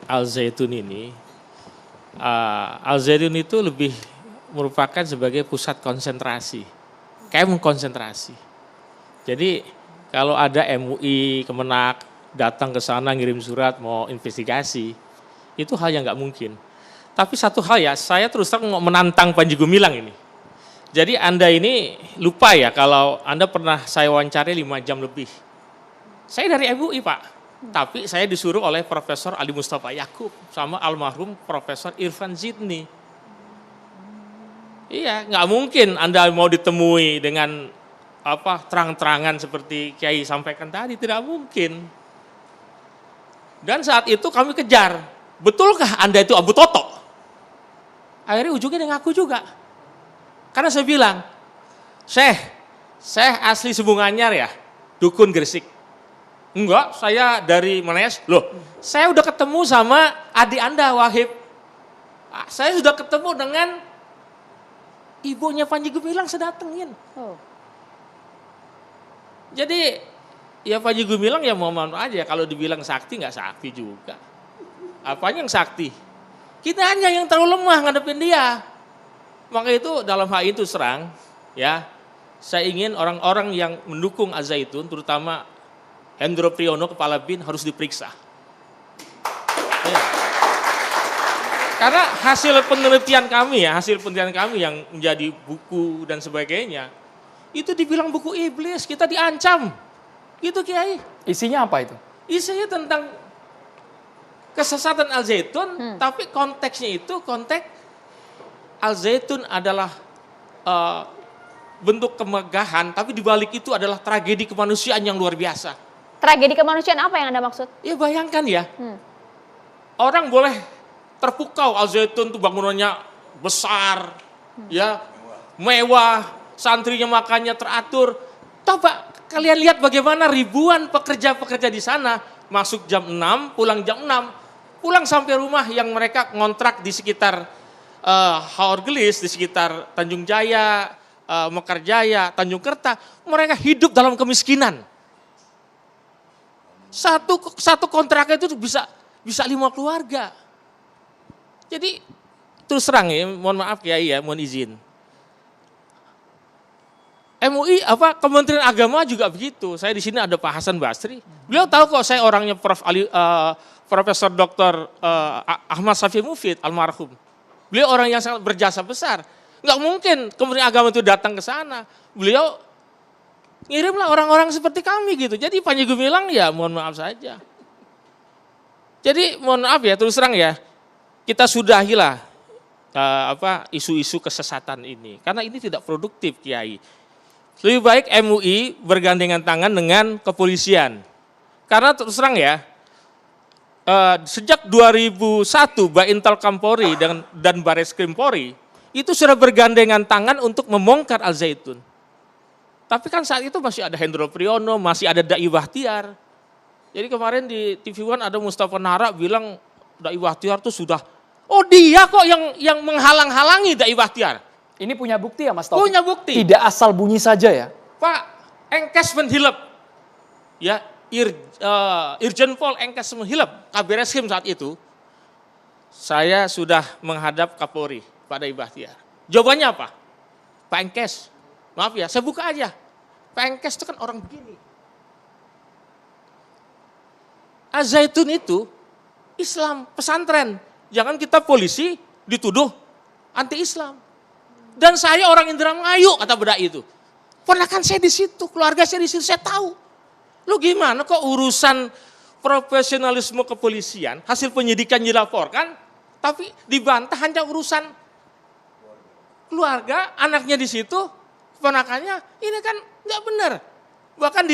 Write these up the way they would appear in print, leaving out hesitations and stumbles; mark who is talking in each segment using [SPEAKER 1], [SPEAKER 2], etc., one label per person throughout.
[SPEAKER 1] Al Zaitun ini, Al Zaitun itu lebih merupakan sebagai pusat konsentrasi, camp konsentrasi. Jadi kalau ada MUI, Kemenak datang ke sana ngirim surat mau investigasi, itu hal yang nggak mungkin. Tapi satu hal ya, saya terus terang mau menantang Panji Gumilang ini. Jadi Anda ini lupa ya kalau Anda pernah saya wawancari 5 jam lebih. Saya dari MUI Pak. Tapi saya disuruh oleh Profesor Ali Mustafa Yakub sama almarhum Profesor Irfan Zidni. Iya, nggak mungkin Anda mau ditemui dengan terang-terangan seperti Kiai sampaikan tadi, tidak mungkin. Dan saat itu kami kejar, betulkah Anda itu Abu Toto? Akhirnya ujungnya dia ngaku juga. Karena saya bilang, Syekh asli Sumbunganyar ya, Dukun Gresik. Enggak, saya dari Menes. Loh, saya udah ketemu sama adik Anda, Wahib. Saya sudah ketemu dengan ibunya Panji Gumilang, saya datengin. Jadi, ya Panji Gumilang ya mohon aja, kalau dibilang sakti nggak sakti juga. Apanya yang sakti? Kita hanya yang terlalu lemah ngadepin dia. Maka itu dalam hal itu serang, ya, saya ingin orang-orang yang mendukung Al Zaitun, terutama Hendro Priyono, Kepala BIN harus diperiksa. Ya. Karena hasil penelitian kami yang menjadi buku dan sebagainya, itu dibilang buku iblis, kita diancam. Gitu Kiai.
[SPEAKER 2] Isinya apa itu?
[SPEAKER 1] Isinya tentang kesesatan Al Zaitun, tapi konteksnya itu konteks Al Zaitun adalah bentuk kemegahan, tapi dibalik itu adalah tragedi kemanusiaan yang luar biasa.
[SPEAKER 3] Tragedi kemanusiaan apa yang Anda maksud?
[SPEAKER 1] Ya bayangkan ya, orang boleh terpukau Al Zaitun itu bangunannya besar, ya mewah, santrinya makannya teratur. Coba kalian lihat bagaimana ribuan pekerja-pekerja di sana masuk jam 6, pulang jam 6, pulang sampai rumah yang mereka ngontrak di sekitar Haorgelis, di sekitar Tanjung Jaya, Mekarjaya, Tanjung Kerta, mereka hidup dalam kemiskinan. Satu kontraknya itu bisa 5 keluarga. Jadi terus terang ya, mohon maaf Kiai ya, mohon izin. MUI Kementerian Agama juga begitu. Saya di sini ada Pak Hasan Basri. Beliau tahu kok saya orangnya Profesor Dr. Ahmad Safi Mufid almarhum. Beliau orang yang sangat berjasa besar. Nggak mungkin Kementerian Agama itu datang ke sana. Beliau ngirimlah orang-orang seperti kami gitu. Jadi Panji Gumilang ya mohon maaf saja. Jadi mohon maaf ya, terus terang ya, kita sudahilah isu-isu kesesatan ini. Karena ini tidak produktif Kiai. Lebih baik MUI bergandengan tangan dengan kepolisian. Karena terus terang ya, sejak 2001 Baintel Kampori dan Bareskrim Polri itu sudah bergandengan tangan untuk membongkar Al Zaitun. Tapi kan saat itu masih ada Hendro Priyono, masih ada Dai Bahtiar. Jadi kemarin di TV One ada Mustafa Nara bilang Dai Bahtiar itu sudah, dia kok yang menghalang-halangi Dai Bahtiar.
[SPEAKER 2] Ini punya bukti ya Mas Taufik?
[SPEAKER 1] Punya bukti.
[SPEAKER 2] Tidak asal bunyi saja ya?
[SPEAKER 1] Pak, Engkes Menhilep, ya Irjen Pol Engkes Menhilep, Kabir Eskrim saat itu, saya sudah menghadap Kapolri, Pak Dai Bahtiar. Jawabannya apa? Pak Engkes, maaf ya, saya buka aja. Pak Engkes itu kan orang begini. Al Zaitun itu Islam, pesantren. Jangan kita polisi dituduh anti-Islam. Dan saya orang Indramayu, kata bedai itu. Ponakan saya di situ, keluarga saya di situ, saya tahu. Lu gimana kok urusan profesionalisme kepolisian, hasil penyidikan dilaporkan, tapi dibantah hanya urusan keluarga, anaknya di situ, ponakannya, ini kan nggak benar. Bahkan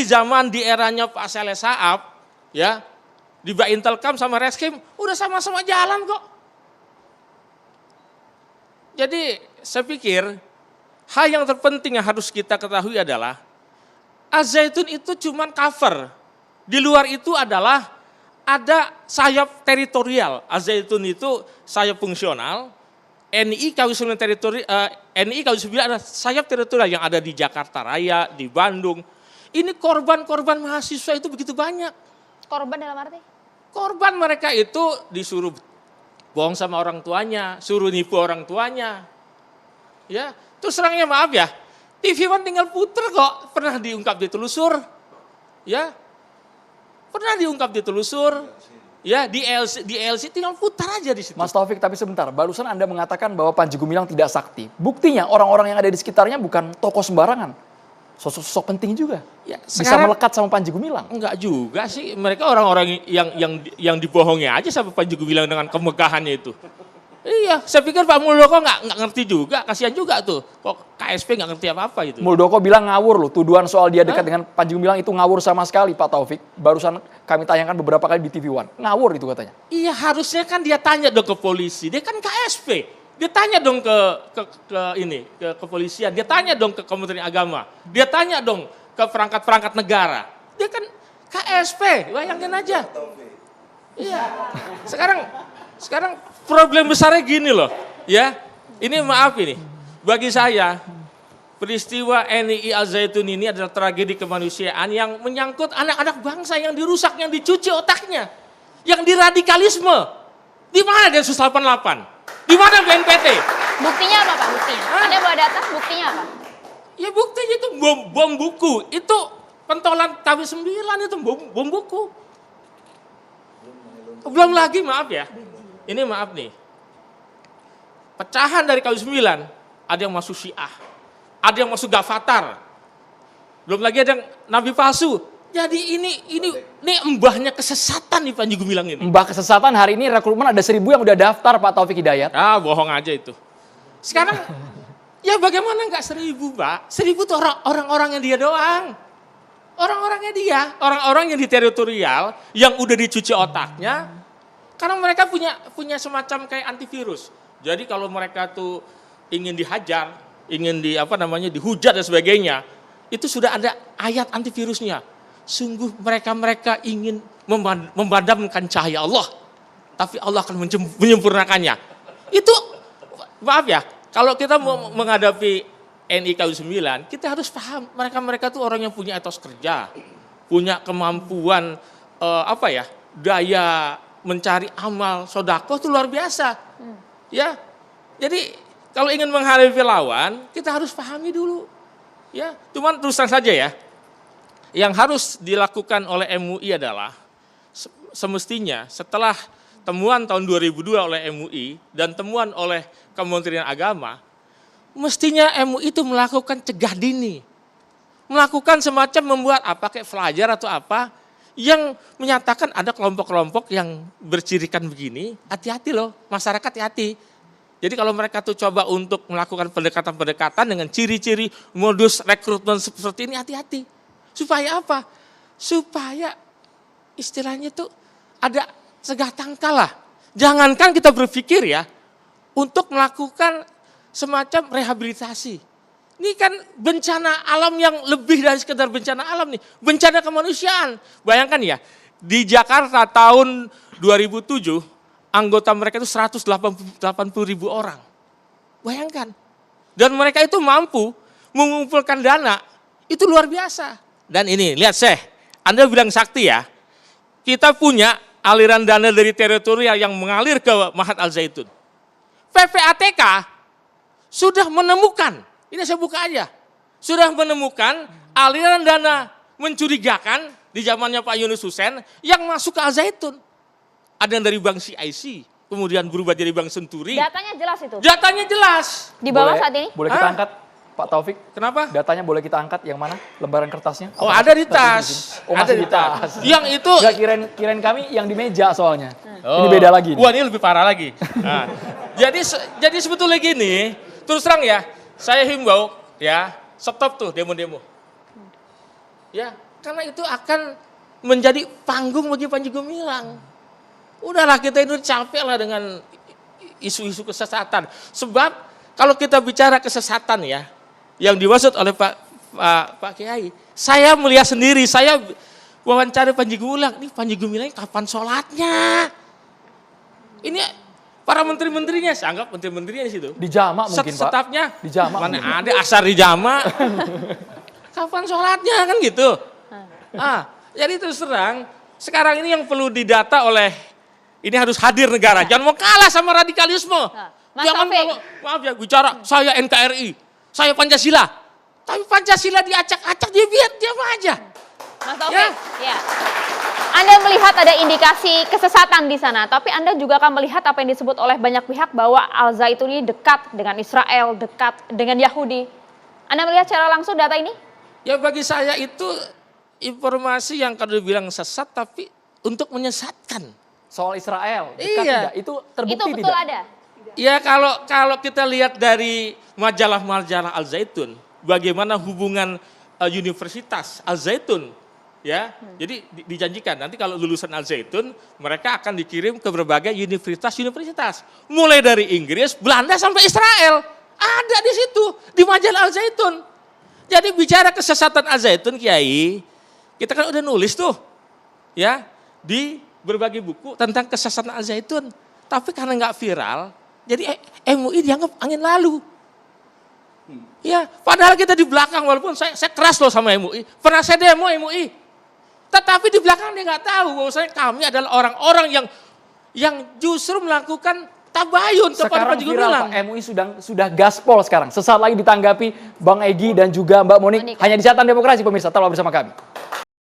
[SPEAKER 1] di eranya Pak Saleh Saab, ya, di Baintelkam sama Reskrim, udah sama-sama jalan kok. Jadi saya pikir hal yang terpenting yang harus kita ketahui adalah Al Zaitun itu cuma cover. Di luar itu adalah ada sayap teritorial. Al Zaitun itu sayap fungsional. NI KW9 ada sayap teritorial yang ada di Jakarta Raya, di Bandung. Ini korban-korban mahasiswa itu begitu banyak.
[SPEAKER 3] Korban dalam arti?
[SPEAKER 1] Korban mereka itu disuruh bohong sama orang tuanya, suruh nipu orang tuanya. Ya, terus terangnya maaf ya, TV One tinggal puter kok, pernah diungkap ditelusur. Ya, pernah diungkap ditelusur. Ya, di LC tinggal putar aja di situ.
[SPEAKER 2] Mas Taufik, tapi sebentar, barusan Anda mengatakan bahwa Panji Gumilang tidak sakti. Buktinya orang-orang yang ada di sekitarnya bukan tokoh sembarangan. Sosok-sosok penting juga.
[SPEAKER 1] Ya,
[SPEAKER 2] Bisa melekat sama Panji Gumilang.
[SPEAKER 1] Enggak juga sih, mereka orang-orang yang dibohongi aja sama Panji Gumilang dengan kemegahannya itu. Iya, saya pikir Pak Muldoko nggak ngerti juga, kasihan juga tuh. Kok KSP nggak ngerti apa-apa itu.
[SPEAKER 2] Muldoko bilang ngawur loh, tuduhan soal dia dekat dengan Panji Gumilang itu ngawur sama sekali Pak Taufik. Barusan kami tayangkan beberapa kali di TV One. Ngawur itu katanya.
[SPEAKER 1] Iya, harusnya kan dia tanya dong ke polisi, dia kan KSP. Dia tanya dong ke kepolisian, dia tanya dong ke Kementerian Agama, dia tanya dong ke perangkat-perangkat negara. Dia kan KSP, bayangin aja. Iya. Sekarang problem besarnya gini loh, ya. Ini maaf ini, bagi saya peristiwa NII Al Zaitun ini adalah tragedi kemanusiaan yang menyangkut anak-anak bangsa yang dirusak, yang dicuci otaknya, yang diradikalisme. Di mana Densus 88? Di mana BNPT?
[SPEAKER 3] Buktinya apa Pak? Buktinya? Anda bawa data, buktinya apa?
[SPEAKER 1] Ya buktinya itu bom buku, itu pentolan KW9 itu bom buku. Belum lagi maaf ya, ini maaf nih, pecahan dari KW9, ada yang masuk Syiah, ada yang masuk Ghafatar, belum lagi ada yang Nabi palsu. Jadi ini embahnya kesesatan nih Panji Gumilang ini.
[SPEAKER 2] Mbah kesesatan hari ini rekrutmen ada 1.000 yang udah daftar Pak Taufik Hidayat.
[SPEAKER 1] Ah, bohong aja itu. Sekarang ya bagaimana enggak 1.000, Pak? 1.000 itu orang-orangnya dia doang. Orang-orangnya dia, orang-orang yang di teritorial yang udah dicuci otaknya. Karena mereka punya semacam kayak antivirus. Jadi kalau mereka tuh ingin dihajar, ingin dihujat dan sebagainya, itu sudah ada ayat antivirusnya. Sungguh mereka ingin memadamkan cahaya Allah, tapi Allah akan menyempurnakannya. Itu maaf ya, kalau kita mau menghadapi NII KW9, kita harus paham mereka tuh orang yang punya etos kerja, punya kemampuan daya mencari amal sodako itu luar biasa. Ya, jadi kalau ingin menghadapi lawan, kita harus pahami dulu. Ya, cuman terus terang saja ya. Yang harus dilakukan oleh MUI adalah semestinya setelah temuan tahun 2002 oleh MUI dan temuan oleh Kementerian Agama, mestinya MUI itu melakukan cegah dini. Melakukan semacam membuat kayak flyer atau apa yang menyatakan ada kelompok-kelompok yang bercirikan begini, hati-hati loh, masyarakat hati-hati. Jadi kalau mereka tuh coba untuk melakukan pendekatan-pendekatan dengan ciri-ciri modus rekrutmen seperti ini, hati-hati. Supaya apa? Supaya istilahnya tuh ada cegah tangkal lah. Jangankan kita berpikir ya, untuk melakukan semacam rehabilitasi. Ini kan bencana alam yang lebih dari sekedar bencana alam nih. Bencana kemanusiaan. Bayangkan ya, di Jakarta tahun 2007, anggota mereka itu 180.000 orang. Bayangkan. Dan mereka itu mampu mengumpulkan dana, itu luar biasa. Dan ini, lihat Anda bilang sakti ya, kita punya aliran dana dari teritorial yang mengalir ke Mahat Al Zaitun. PPATK sudah menemukan, ini saya buka aja, sudah menemukan aliran dana mencurigakan di zamannya Pak Yunus Hussein yang masuk ke Al Zaitun. Ada yang dari Bank CIC, kemudian berubah jadi Bank Senturi.
[SPEAKER 3] Datanya jelas itu?
[SPEAKER 1] Datanya jelas.
[SPEAKER 3] Di bawah saat ini?
[SPEAKER 2] Boleh kita angkat? Pak Taufik,
[SPEAKER 1] kenapa?
[SPEAKER 2] Datanya boleh kita angkat yang mana? Lembaran kertasnya?
[SPEAKER 1] Oh, ada di tas.
[SPEAKER 2] Oh, masih di tas.
[SPEAKER 1] Yang itu
[SPEAKER 2] Gak kirain kami yang di meja soalnya. Oh. Ini beda lagi.
[SPEAKER 1] Wah, ini lebih parah lagi. Nah, jadi sebetulnya gini, terus terang ya, saya himbau ya, stop tuh demo-demo. Ya, karena itu akan menjadi panggung bagi Panji Gumilang. Udahlah, kita itu capek lah dengan isu-isu kesesatan. Sebab kalau kita bicara kesesatan ya, yang dimaksud oleh Pak Kiai, saya melihat sendiri, saya wawancara Panji Gumilang, ini Panji Gumilang kapan sholatnya? Ini para menteri-menterinya, saya anggap menteri-menterinya di situ.
[SPEAKER 2] Di jama mungkin Pak.
[SPEAKER 1] Setapnya,
[SPEAKER 2] di jama
[SPEAKER 1] mana
[SPEAKER 2] mungkin.
[SPEAKER 1] ada asar di jama. Kapan sholatnya kan gitu. Jadi terus terang, Sekarang ini yang perlu didata oleh, ini harus hadir negara. Jangan mau kalah sama radikalisme.
[SPEAKER 3] Mas
[SPEAKER 1] Jangan
[SPEAKER 3] Taufik.
[SPEAKER 1] kalau, maaf ya, bicara saya NKRI, saya Pancasila. Tapi Pancasila diacak-acak, dia diam aja.
[SPEAKER 3] Mas Taufik, ya. Anda melihat ada indikasi kesesatan di sana, tapi Anda juga akan melihat apa yang disebut oleh banyak pihak bahwa Al-Zaituni dekat dengan Israel, dekat dengan Yahudi. Anda melihat secara langsung data ini?
[SPEAKER 1] Ya bagi saya itu informasi yang kalau dibilang sesat tapi untuk menyesatkan.
[SPEAKER 2] Soal Israel, dekat
[SPEAKER 1] Iya.
[SPEAKER 2] tidak? Itu terbukti
[SPEAKER 3] Itu betul
[SPEAKER 2] tidak?
[SPEAKER 3] ada.
[SPEAKER 1] Ya kalau kita lihat dari majalah-majalah Al-Zaitun, bagaimana hubungan Universitas Al-Zaitun, ya, jadi dijanjikan nanti kalau lulusan Al-Zaitun mereka akan dikirim ke berbagai universitas, mulai dari Inggris, Belanda sampai Israel, ada di situ di majalah Al-Zaitun. Jadi bicara kesesatan Al-Zaitun, Kiai, kita kan udah nulis tuh, ya, di berbagai buku tentang kesesatan Al-Zaitun, tapi karena nggak viral, jadi MUI dianggap angin lalu. Ya, padahal kita di belakang, walaupun saya keras loh sama MUI, pernah saya demo MUI, tetapi di belakang dia nggak tahu bahwasanya kami adalah orang-orang yang justru melakukan tabayun kepada
[SPEAKER 2] Sekarang
[SPEAKER 1] Panji
[SPEAKER 2] viral
[SPEAKER 1] Gumilang.
[SPEAKER 2] Pak, MUI sudah gaspol sekarang. Sesaat lagi ditanggapi Bang Egy dan juga Mbak Monik.
[SPEAKER 3] Monik.
[SPEAKER 2] Hanya di Catatan Demokrasi pemirsa, tetaplah bersama kami.